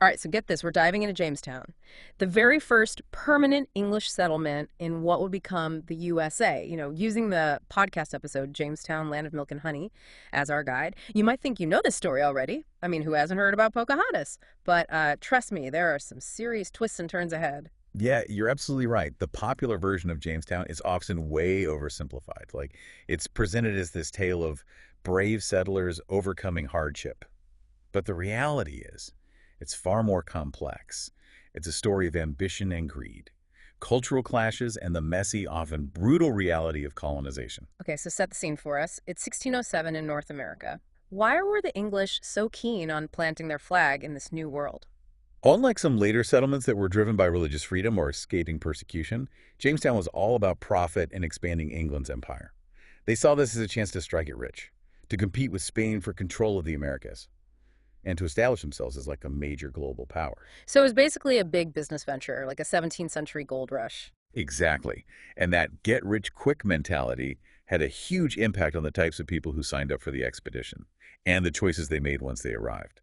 All right, so get this. We're diving into Jamestown, the very first permanent English settlement in what would become the USA. Using the podcast episode, Jamestown, Land of Milk and Honey, as our guide, you might think you know this story already. I mean, who hasn't heard about Pocahontas? But trust me, there are some serious twists and turns ahead. Yeah, you're absolutely right. The popular version of Jamestown is often way oversimplified. Like, it's presented as this tale of brave settlers overcoming hardship. But the reality is, it's far more complex. It's a story of ambition and greed, cultural clashes, and the messy, often brutal reality of colonization. Okay, so set the scene for us. It's 1607 in North America. Why were the English so keen on planting their flag in this new world? Unlike some later settlements that were driven by religious freedom or escaping persecution, Jamestown was all about profit and expanding England's empire. They saw this as a chance to strike it rich, to compete with Spain for control of the Americas, and to establish themselves as like a major global power. So it was basically a big business venture, like a 17th century gold rush. Exactly. And that get-rich-quick mentality had a huge impact on the types of people who signed up for the expedition and the choices they made once they arrived.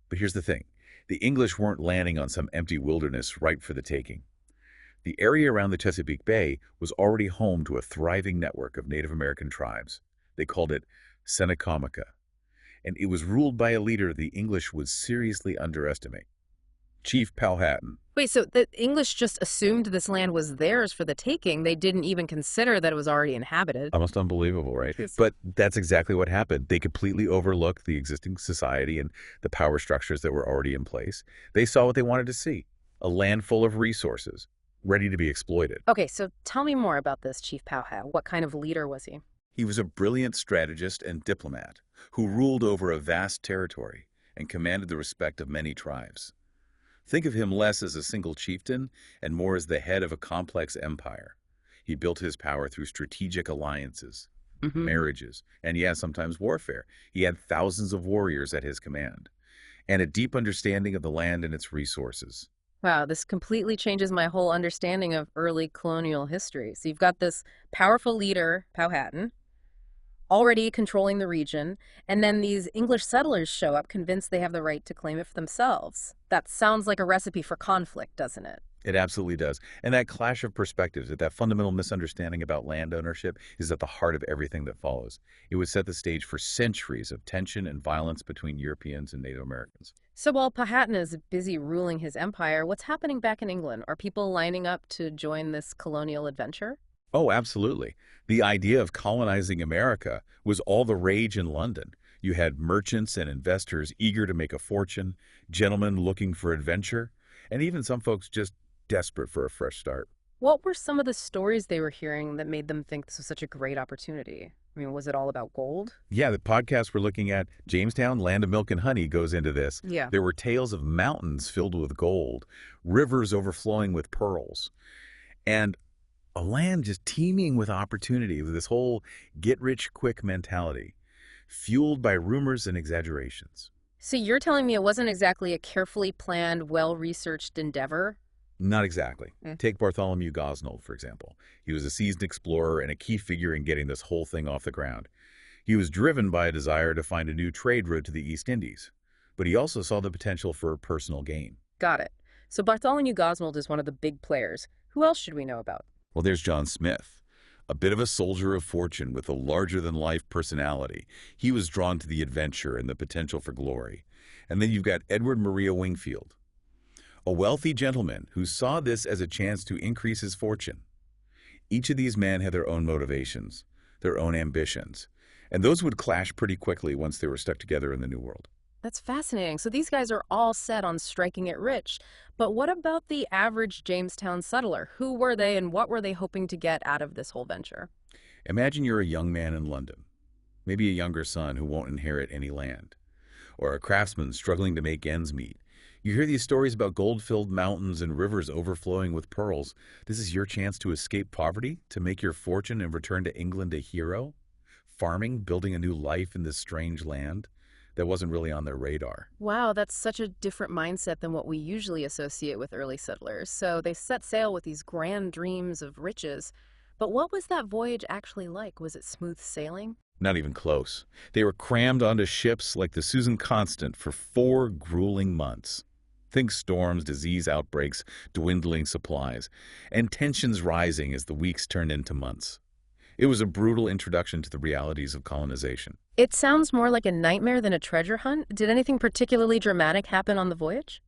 But here's the thing. The English weren't landing on some empty wilderness ripe for the taking. The area around the Chesapeake Bay was already home to a thriving network of Native American tribes. They called it Senecamoca, and it was ruled by a leader the English would seriously underestimate, Chief Powhatan. Wait, so the English just assumed this land was theirs for the taking. They didn't even consider that it was already inhabited. Almost unbelievable, right? But that's exactly what happened. They completely overlooked the existing society and the power structures that were already in place. They saw what they wanted to see, a land full of resources, ready to be exploited. Okay, so tell me more about this Chief Powhatan. What kind of leader was he? He was a brilliant strategist and diplomat who ruled over a vast territory and commanded the respect of many tribes. Think of him less as a single chieftain and more as the head of a complex empire. He built his power through strategic alliances, marriages, and sometimes warfare. He had thousands of warriors at his command, and a deep understanding of the land and its resources. Wow, this completely changes my whole understanding of early colonial history. So you've got this powerful leader, Powhatan, already controlling the region, and then these English settlers show up convinced they have the right to claim it for themselves. That sounds like a recipe for conflict, doesn't it? It absolutely does. And that clash of perspectives, that fundamental misunderstanding about land ownership is at the heart of everything that follows. It would set the stage for centuries of tension and violence between Europeans and Native Americans. So while Powhatan is busy ruling his empire, what's happening back in England? Are people lining up to join this colonial adventure? Oh, absolutely. The idea of colonizing America was all the rage in London. You had merchants and investors eager to make a fortune, gentlemen looking for adventure, and even some folks just desperate for a fresh start. What were some of the stories they were hearing that made them think this was such a great opportunity? I mean, was it all about gold? Yeah, the podcast we're looking at, Jamestown, Land of Milk and Honey, goes into this. Yeah. There were tales of mountains filled with gold, rivers overflowing with pearls, and a land just teeming with opportunity, with this whole get-rich-quick mentality, fueled by rumors and exaggerations. So you're telling me it wasn't exactly a carefully planned, well-researched endeavor? Not exactly. Take Bartholomew Gosnold, for example. He was a seasoned explorer and a key figure in getting this whole thing off the ground. He was driven by a desire to find a new trade route to the East Indies, but he also saw the potential for personal gain. Got it. So Bartholomew Gosnold is one of the big players. Who else should we know about? Well, there's John Smith, a bit of a soldier of fortune with a larger-than-life personality. He was drawn to the adventure and the potential for glory. And then you've got Edward Maria Wingfield, a wealthy gentleman who saw this as a chance to increase his fortune. Each of these men had their own motivations, their own ambitions, and those would clash pretty quickly once they were stuck together in the New World. That's fascinating. So these guys are all set on striking it rich. But what about the average Jamestown settler? Who were they and what were they hoping to get out of this whole venture? Imagine you're a young man in London, maybe a younger son who won't inherit any land, or a craftsman struggling to make ends meet. You hear these stories about gold-filled mountains and rivers overflowing with pearls. This is your chance to escape poverty, to make your fortune and return to England a hero, farming, building a new life in this strange land that wasn't really on their radar. Wow, that's such a different mindset than what we usually associate with early settlers. So they set sail with these grand dreams of riches. But what was that voyage actually like? Was it smooth sailing? Not even close. They were crammed onto ships like the Susan Constant for 4 grueling months. Think storms, disease outbreaks, dwindling supplies, and tensions rising as the weeks turned into months. It was a brutal introduction to the realities of colonization. It sounds more like a nightmare than a treasure hunt. Did anything particularly dramatic happen on the voyage?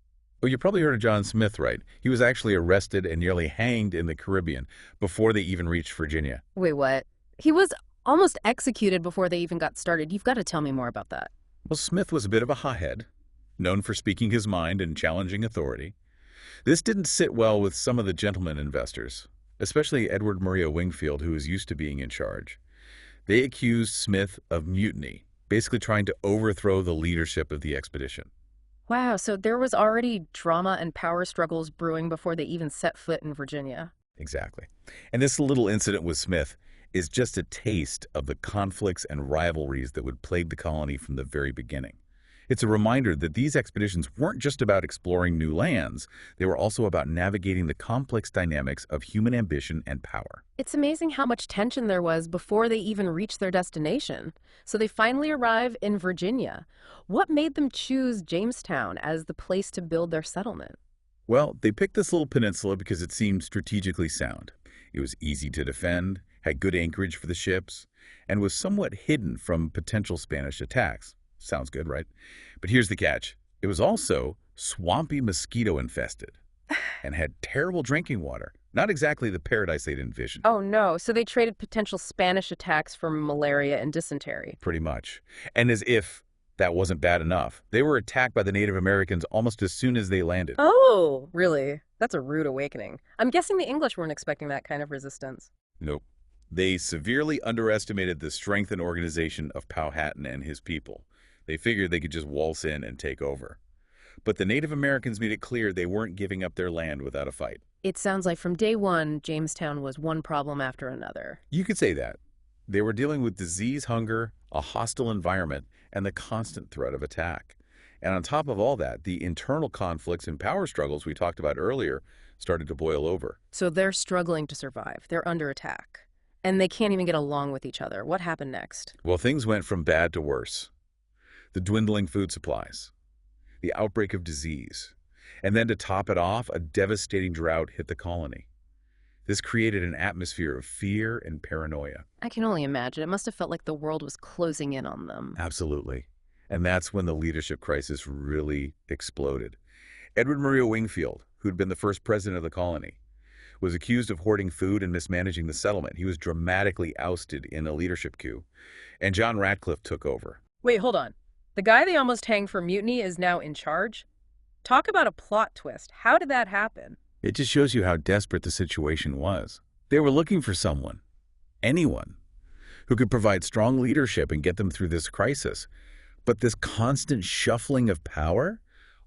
Oh, you probably heard of John Smith, right? He was actually arrested and nearly hanged in the Caribbean before they even reached Virginia. Wait, what? He was almost executed before they even got started. You've got to tell me more about that. Well, Smith was a bit of a hothead, known for speaking his mind and challenging authority. This didn't sit well with some of the gentlemen investors, especially Edward Maria Wingfield, who was used to being in charge. They accused Smith of mutiny, basically trying to overthrow the leadership of the expedition. Wow, so there was already drama and power struggles brewing before they even set foot in Virginia. Exactly. And this little incident with Smith is just a taste of the conflicts and rivalries that would plague the colony from the very beginning. It's a reminder that these expeditions weren't just about exploring new lands, they were also about navigating the complex dynamics of human ambition and power. It's amazing how much tension there was before they even reached their destination. So they finally arrive in Virginia. What made them choose Jamestown as the place to build their settlement? Well, they picked this little peninsula because it seemed strategically sound. It was easy to defend, had good anchorage for the ships, and was somewhat hidden from potential Spanish attacks. Sounds good, right? But here's the catch. It was also swampy mosquito infested and had terrible drinking water. Not exactly the paradise they'd envisioned. Oh no, so they traded potential Spanish attacks for malaria and dysentery. Pretty much. And as if that wasn't bad enough, they were attacked by the Native Americans almost as soon as they landed. Oh, really? That's a rude awakening. I'm guessing the English weren't expecting that kind of resistance. Nope. They severely underestimated the strength and organization of Powhatan and his people. They figured they could just waltz in and take over. But the Native Americans made it clear they weren't giving up their land without a fight. It sounds like from day one, Jamestown was one problem after another. You could say that. They were dealing with disease, hunger, a hostile environment, and the constant threat of attack. And on top of all that, the internal conflicts and power struggles we talked about earlier started to boil over. So they're struggling to survive. They're under attack. And they can't even get along with each other. What happened next? Well, things went from bad to worse. The dwindling food supplies, the outbreak of disease, and then to top it off, a devastating drought hit the colony. This created an atmosphere of fear and paranoia. I can only imagine. It must have felt like the world was closing in on them. Absolutely. And that's when the leadership crisis really exploded. Edward Maria Wingfield, who'd been the first president of the colony, was accused of hoarding food and mismanaging the settlement. He was dramatically ousted in a leadership coup, and John Ratcliffe took over. Wait, hold on. The guy they almost hanged for mutiny is now in charge? Talk about a plot twist. How did that happen? It just shows you how desperate the situation was. They were looking for someone, anyone, who could provide strong leadership and get them through this crisis. But this constant shuffling of power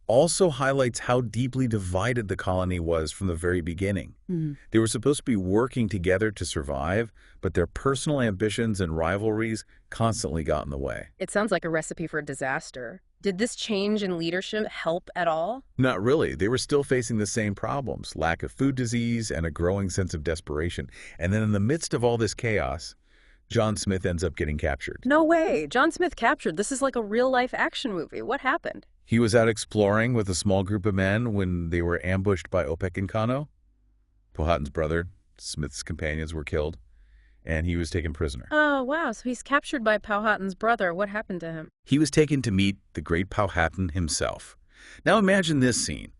also highlights how deeply divided the colony was from the very beginning. They were supposed to be working together to survive, but their personal ambitions and rivalries constantly got in the way. It sounds like a recipe for a disaster. Did this change in leadership help at all? Not really. They were still facing the same problems, lack of food disease and a growing sense of desperation. And then in the midst of all this chaos, John Smith ends up getting captured. No way. John Smith captured. This is like a real-life action movie. What happened? He was out exploring with a small group of men when they were ambushed by Opec and Kano. Powhatan's brother, Smith's companions, were killed, and he was taken prisoner. Oh, wow. So he's captured by Powhatan's brother. What happened to him? He was taken to meet the great Powhatan himself. Now imagine this scene.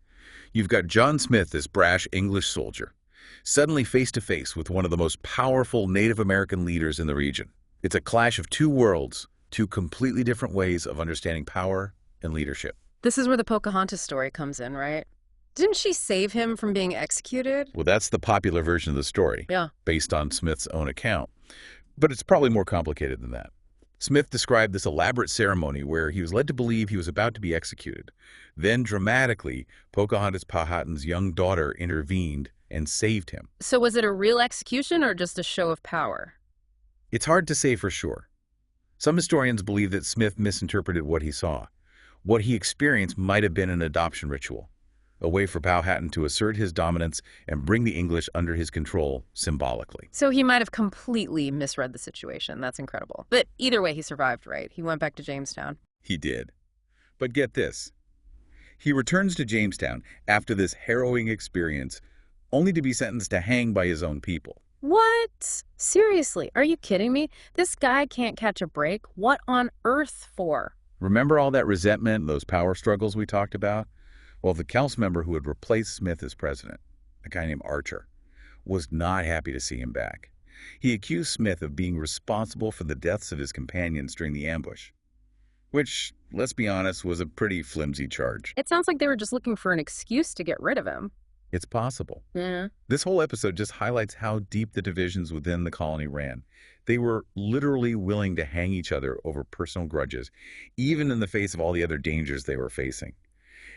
You've got John Smith, this brash English soldier, suddenly face to face with one of the most powerful Native American leaders in the region. It's a clash of two worlds, two completely different ways of understanding power and leadership. This is where the Pocahontas story comes in, right? Didn't she save him from being executed? Well, that's the popular version of the story, Yeah. based on Smith's own account. But it's probably more complicated than that. Smith described this elaborate ceremony where he was led to believe he was about to be executed. Then, dramatically, Pocahontas Powhatan's young daughter intervened and saved him. So was it a real execution or just a show of power? It's hard to say for sure. Some historians believe that Smith misinterpreted what he saw. What he experienced might have been an adoption ritual, a way for Powhatan to assert his dominance and bring the English under his control symbolically. So he might have completely misread the situation. That's incredible. But either way, he survived, right? He went back to Jamestown. He did. But get this. He returns to Jamestown after this harrowing experience, only to be sentenced to hang by his own people. What? Seriously, are you kidding me? This guy can't catch a break. What on earth for? Remember all that resentment, those power struggles we talked about? Well, the council member who had replaced Smith as president, a guy named Archer, was not happy to see him back. He accused Smith of being responsible for the deaths of his companions during the ambush, which, let's be honest, was a pretty flimsy charge. It sounds like they were just looking for an excuse to get rid of him. It's possible. Yeah. This whole episode just highlights how deep the divisions within the colony ran. They were literally willing to hang each other over personal grudges, even in the face of all the other dangers they were facing.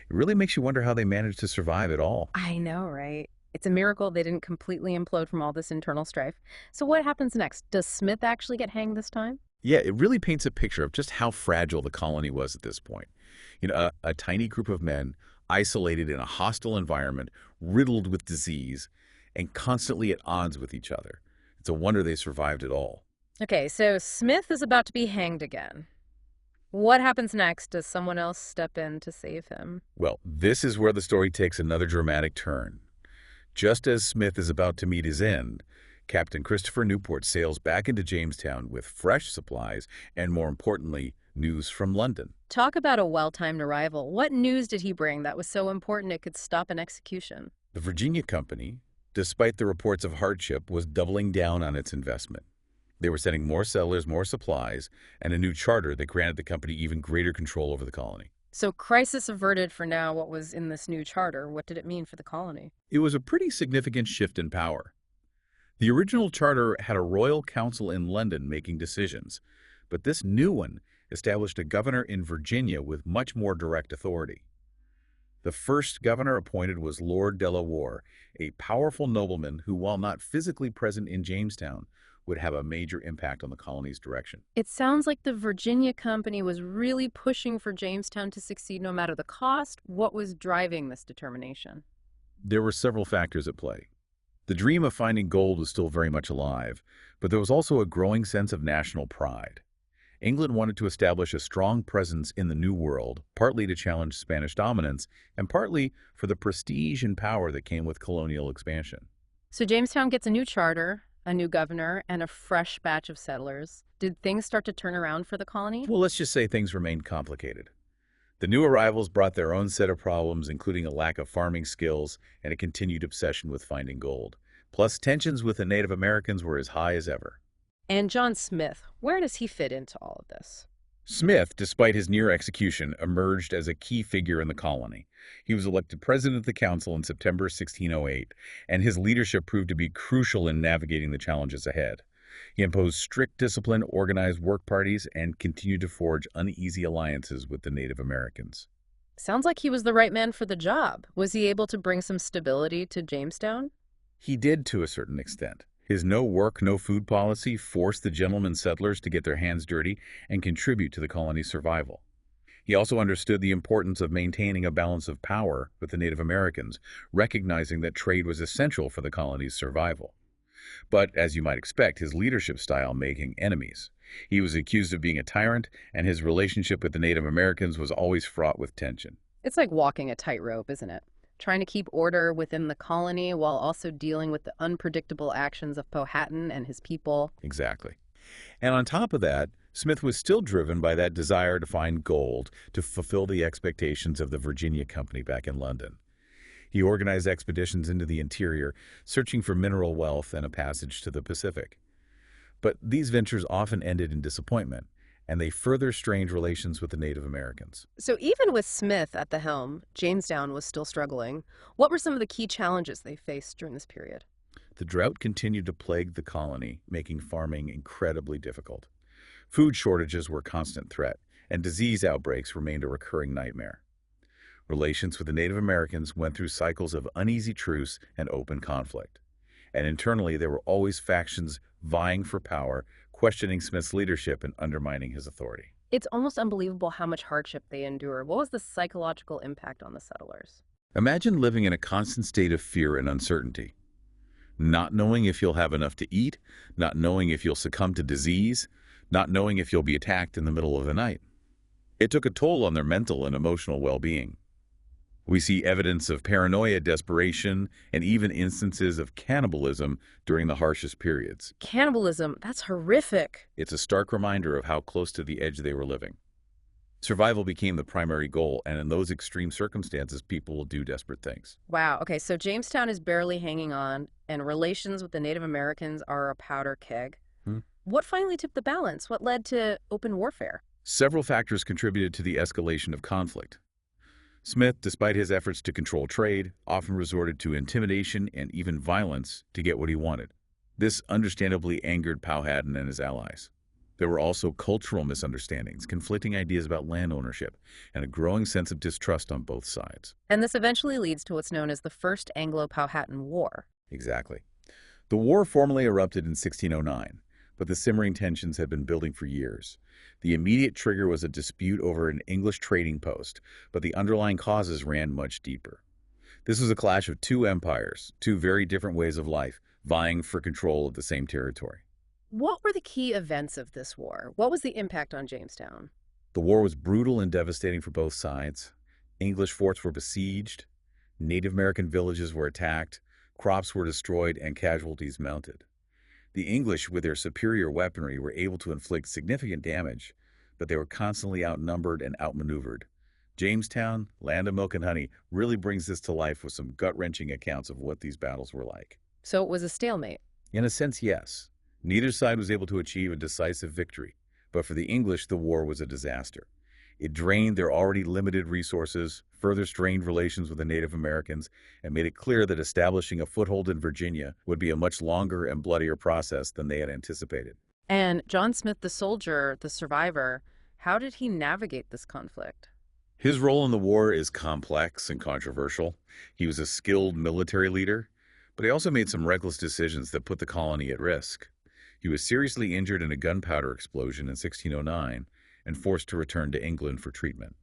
It really makes you wonder how they managed to survive it all. I know, right? It's a miracle they didn't completely implode from all this internal strife. So what happens next? Does Smith actually get hanged this time? Yeah, it really paints a picture of just how fragile the colony was at this point. A tiny group of men isolated in a hostile environment, riddled with disease, and constantly at odds with each other. It's a wonder they survived it all. Okay, so Smith is about to be hanged again. What happens next? Does someone else step in to save him? Well, this is where the story takes another dramatic turn. Just as Smith is about to meet his end, Captain Christopher Newport sails back into Jamestown with fresh supplies and, more importantly, news from London. Talk about a well-timed arrival. What news did he bring that was so important it could stop an execution? The Virginia Company, despite the reports of hardship, was doubling down on its investment. They were sending more settlers, more supplies, and a new charter that granted the company even greater control over the colony. So crisis averted for now. What was in this new charter? What did it mean for the colony? It was a pretty significant shift in power. The original charter had a royal council in London making decisions, but this new one established a governor in Virginia with much more direct authority. The first governor appointed was Lord Delaware, a powerful nobleman who, while not physically present in Jamestown, would have a major impact on the colony's direction. It sounds like the Virginia Company was really pushing for Jamestown to succeed no matter the cost. What was driving this determination? There were several factors at play. The dream of finding gold was still very much alive, but there was also a growing sense of national pride. England wanted to establish a strong presence in the New World, partly to challenge Spanish dominance, and partly for the prestige and power that came with colonial expansion. So Jamestown gets a new charter, a new governor, and a fresh batch of settlers. Did things start to turn around for the colony? Well, let's just say things remained complicated. The new arrivals brought their own set of problems, including a lack of farming skills and a continued obsession with finding gold. Plus, tensions with the Native Americans were as high as ever. And John Smith, where does he fit into all of this? Smith, despite his near execution, emerged as a key figure in the colony. He was elected president of the council in September 1608, and his leadership proved to be crucial in navigating the challenges ahead. He imposed strict discipline, organized work parties, and continued to forge uneasy alliances with the Native Americans. Sounds like he was the right man for the job. Was he able to bring some stability to Jamestown? He did to a certain extent. His no work, no food policy forced the gentlemen settlers to get their hands dirty and contribute to the colony's survival. He also understood the importance of maintaining a balance of power with the Native Americans, recognizing that trade was essential for the colony's survival. But, as you might expect, his leadership style made him enemies. He was accused of being a tyrant, and his relationship with the Native Americans was always fraught with tension. It's like walking a tightrope, isn't it? Trying to keep order within the colony while also dealing with the unpredictable actions of Powhatan and his people. Exactly. And on top of that, Smith was still driven by that desire to find gold to fulfill the expectations of the Virginia Company back in London. He organized expeditions into the interior, searching for mineral wealth and a passage to the Pacific. But these ventures often ended in disappointment, and they further strained relations with the Native Americans. So even with Smith at the helm, Jamestown was still struggling. What were some of the key challenges they faced during this period? The drought continued to plague the colony, making farming incredibly difficult. Food shortages were a constant threat, and disease outbreaks remained a recurring nightmare. Relations with the Native Americans went through cycles of uneasy truce and open conflict. And internally, there were always factions vying for power, questioning Smith's leadership and undermining his authority. It's almost unbelievable how much hardship they endured. What was the psychological impact on the settlers? Imagine living in a constant state of fear and uncertainty. Not knowing if you'll have enough to eat, not knowing if you'll succumb to disease, not knowing if you'll be attacked in the middle of the night. It took a toll on their mental and emotional well-being. We see evidence of paranoia, desperation, and even instances of cannibalism during the harshest periods. Cannibalism, that's horrific. It's a stark reminder of how close to the edge they were living. Survival became the primary goal, and in those extreme circumstances, people will do desperate things. Wow. Okay, so Jamestown is barely hanging on, and relations with the Native Americans are a powder keg. Hmm? What finally tipped the balance? What led to open warfare? Several factors contributed to the escalation of conflict. Smith, despite his efforts to control trade, often resorted to intimidation and even violence to get what he wanted. This understandably angered Powhatan and his allies. There were also cultural misunderstandings, conflicting ideas about land ownership, and a growing sense of distrust on both sides. And this eventually leads to what's known as the First Anglo-Powhatan War. Exactly. The war formally erupted in 1609, but the simmering tensions had been building for years. The immediate trigger was a dispute over an English trading post, but the underlying causes ran much deeper. This was a clash of two empires, two very different ways of life, vying for control of the same territory. What were the key events of this war? What was the impact on Jamestown? The war was brutal and devastating for both sides. English forts were besieged, Native American villages were attacked, crops were destroyed, and casualties mounted. The English, with their superior weaponry, were able to inflict significant damage, but they were constantly outnumbered and outmaneuvered. Jamestown, Land of Milk and Honey, really brings this to life with some gut-wrenching accounts of what these battles were like. So it was a stalemate. In a sense, yes. Neither side was able to achieve a decisive victory, but for the English, the war was a disaster. It drained their already limited resources, further strained relations with the Native Americans, and made it clear that establishing a foothold in Virginia would be a much longer and bloodier process than they had anticipated. And John Smith, the soldier, the survivor, how did he navigate this conflict? His role in the war is complex and controversial. He was a skilled military leader, but he also made some reckless decisions that put the colony at risk. He was seriously injured in a gunpowder explosion in 1609 and forced to return to England for treatment.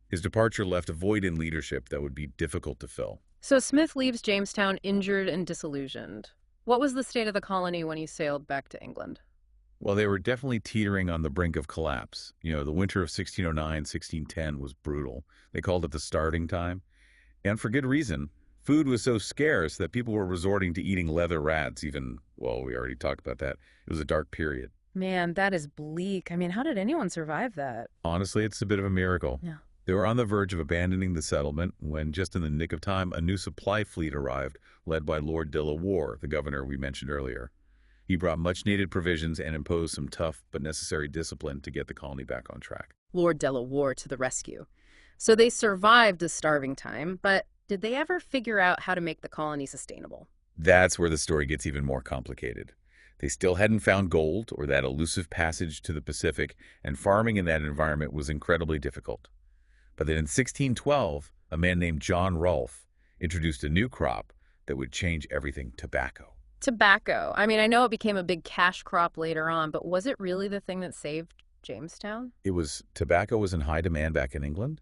His departure left a void in leadership that would be difficult to fill. So Smith leaves Jamestown injured and disillusioned. What was the state of the colony when he sailed back to England? Well, they were definitely teetering on the brink of collapse. The winter of 1609, 1610 was brutal. They called it the starving time. And for good reason. Food was so scarce that people were resorting to eating leather rats even, well, we already talked about that. It was a dark period. Man, that is bleak. I mean, how did anyone survive that? Honestly, it's a bit of a miracle. Yeah. They were on the verge of abandoning the settlement when, just in the nick of time, a new supply fleet arrived, led by Lord de la Warr, the governor we mentioned earlier. He brought much-needed provisions and imposed some tough but necessary discipline to get the colony back on track. Lord de la Warr to the rescue. So they survived the starving time, but did they ever figure out how to make the colony sustainable? That's where the story gets even more complicated. They still hadn't found gold or that elusive passage to the Pacific, and farming in that environment was incredibly difficult. But then in 1612, a man named John Rolfe introduced a new crop that would change everything: tobacco. Tobacco. I mean, I know it became a big cash crop later on, but was it really the thing that saved Jamestown? Tobacco was in high demand back in England,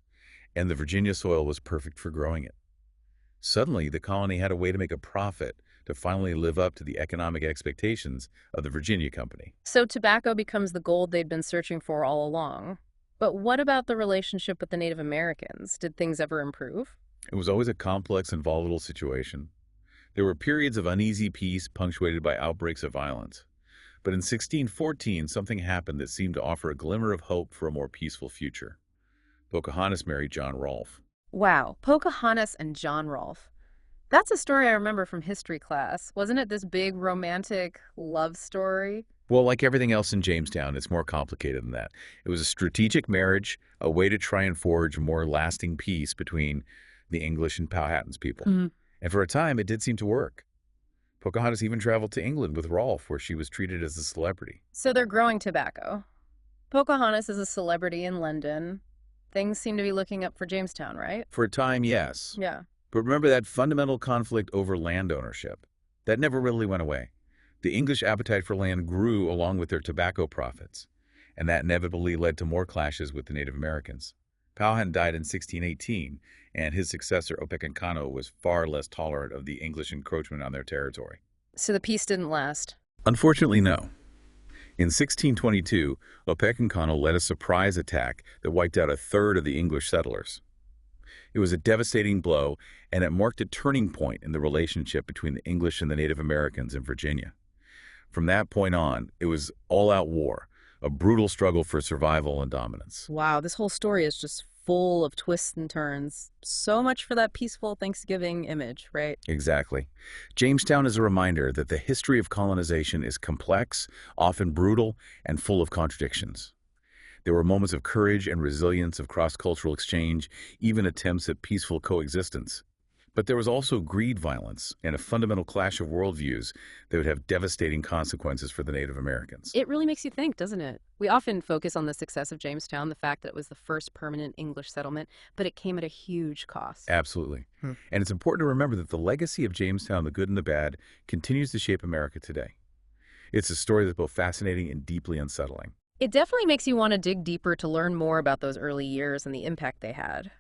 and the Virginia soil was perfect for growing it. Suddenly, the colony had a way to make a profit to finally live up to the economic expectations of the Virginia Company. So tobacco becomes the gold they'd been searching for all along. But what about the relationship with the Native Americans? Did things ever improve? It was always a complex and volatile situation. There were periods of uneasy peace punctuated by outbreaks of violence. But in 1614, something happened that seemed to offer a glimmer of hope for a more peaceful future. Pocahontas married John Rolfe. Wow, Pocahontas and John Rolfe. That's a story I remember from history class. Wasn't it this big romantic love story? Well, like everything else in Jamestown, it's more complicated than that. It was a strategic marriage, a way to try and forge more lasting peace between the English and Powhatan's people. And for a time, it did seem to work. Pocahontas even traveled to England with Rolfe, where she was treated as a celebrity. So they're growing tobacco. Pocahontas is a celebrity in London. Things seem to be looking up for Jamestown, right? For a time, yes. Yeah. But remember that fundamental conflict over land ownership. That never really went away. The English appetite for land grew along with their tobacco profits, and that inevitably led to more clashes with the Native Americans. Powhatan died in 1618, and his successor, Opechancanough, was far less tolerant of the English encroachment on their territory. So the peace didn't last? Unfortunately, no. In 1622, Opechancanough led a surprise attack that wiped out a third of the English settlers. It was a devastating blow, and it marked a turning point in the relationship between the English and the Native Americans in Virginia. From that point on, it was all-out war, a brutal struggle for survival and dominance. Wow, this whole story is just full of twists and turns. So much for that peaceful Thanksgiving image, right? Exactly. Jamestown is a reminder that the history of colonization is complex, often brutal, and full of contradictions. There were moments of courage and resilience of cross-cultural exchange, even attempts at peaceful coexistence. But there was also greed violence and a fundamental clash of worldviews that would have devastating consequences for the Native Americans. It really makes you think, doesn't it? We often focus on the success of Jamestown, the fact that it was the first permanent English settlement, but it came at a huge cost. Absolutely. Hmm. And it's important to remember that the legacy of Jamestown, the good and the bad, continues to shape America today. It's a story that's both fascinating and deeply unsettling. It definitely makes you want to dig deeper to learn more about those early years and the impact they had.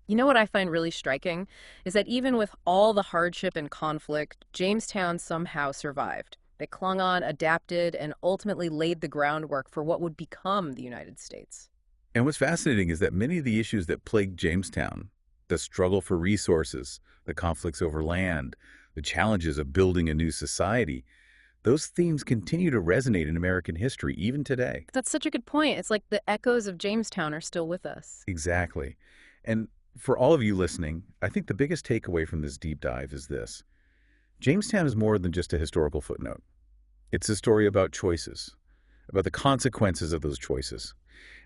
You know what I find really striking is that even with all the hardship and conflict, Jamestown somehow survived. They clung on, adapted, and ultimately laid the groundwork for what would become the United States. And what's fascinating is that many of the issues that plagued Jamestown, the struggle for resources, the conflicts over land, the challenges of building a new society, those themes continue to resonate in American history even today. That's such a good point. It's like the echoes of Jamestown are still with us. Exactly. And for all of you listening, I think the biggest takeaway from this deep dive is this. Jamestown is more than just a historical footnote. It's a story about choices, about the consequences of those choices,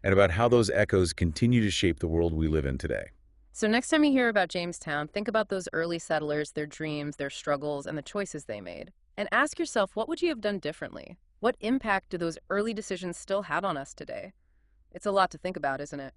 and about how those echoes continue to shape the world we live in today. So next time you hear about Jamestown, think about those early settlers, their dreams, their struggles, and the choices they made. And ask yourself, what would you have done differently? What impact do those early decisions still have on us today? It's a lot to think about, isn't it?